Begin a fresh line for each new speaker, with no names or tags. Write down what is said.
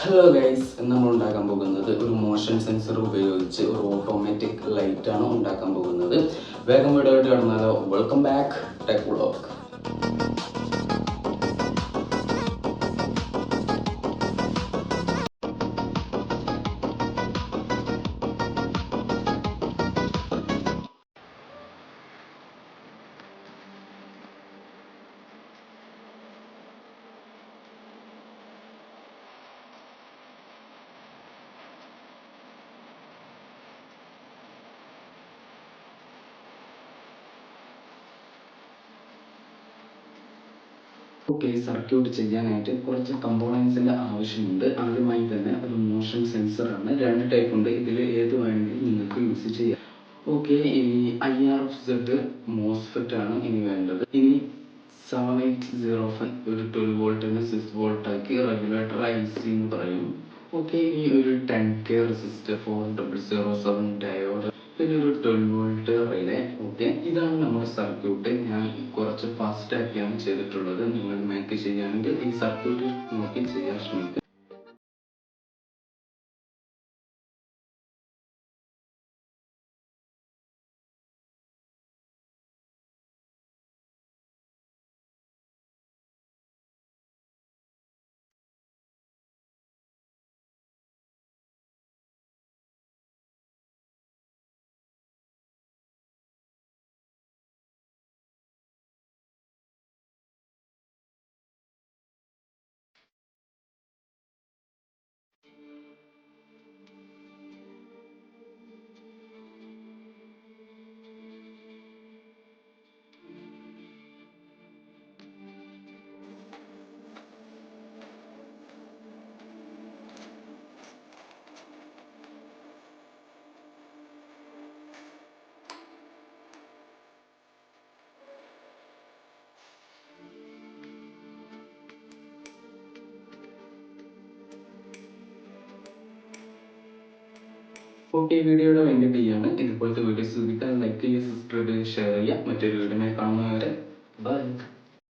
Hello guys, നമ്മൾ ഉണ്ടാക്കാൻ പോകുന്നത് ഒരു മോഷൻ സെൻസർ ഉപയോഗിച്ച് ഒരു ഓട്ടോമാറ്റിക് ലൈറ്റ് ആണ് ഉണ്ടാക്കാൻ പോകുന്നത്. വേഗം വീഡിയോയിട്ട് കാണുന്നാലോ. Welcome back tech vlog. Okay, circuit ചെയ്യാനായിട്ട് കുറച്ച് കമ്പോണൻസിൻ്റെ ആവശ്യമുണ്ട്. ആദ്യമായി തന്നെ ഒരു മോഷൻ സെൻസറാണ്. രണ്ട് ടൈപ്പ് ഉണ്ട്. ഇതിൽ ഏത് വേണമെങ്കിലും നിങ്ങൾക്ക് യൂസ് ചെയ്യാം. ഓക്കെ, ഇനി IRZ മോസ്ഫെറ്റ് ആണ് ഇനി വേണ്ടത്. ഇനി 7805 ഒരു 12 വോൾട്ടിന് 6 വോൾട്ട് ആക്കി റെഗുലേറ്റർ IC എന്ന് പറയും. ഓക്കെ, ഇനി ഒരു 10K റെസിസ്റ്റർ 4007 ഡയോഡ്, പിന്നെ ഒരു 12 വോൾട്ട് റിലേ. ഓക്കെ, ഇതാണ് നമ്മുടെ സർക്യൂട്ട്. ഞാൻ കുറച്ച് ഫാസ്റ്റ് ആക്കിയാണ് ചെയ്തിട്ടുള്ളത്. നിങ്ങൾ മേക്ക് ചെയ്യുകയാണെങ്കിൽ ഈ സർക്യൂട്ട് നോക്കി ചെയ്യാൻ ശ്രമിക്കുക. ഓക്കെ, വീഡിയോയുടെ വൈൻഡപ്പ് ചെയ്യാണ്. ഇതുപോലത്തെ വീഡിയോസ് ലഭിക്കാൻ ലൈക്ക് ചെയ്യുക, സബ്സ്ക്രൈബ് ചെയ്യുക, ഷെയർ ചെയ്യുക. മറ്റൊരു വീഡിയോ കാണുന്നവരെ ബൈ.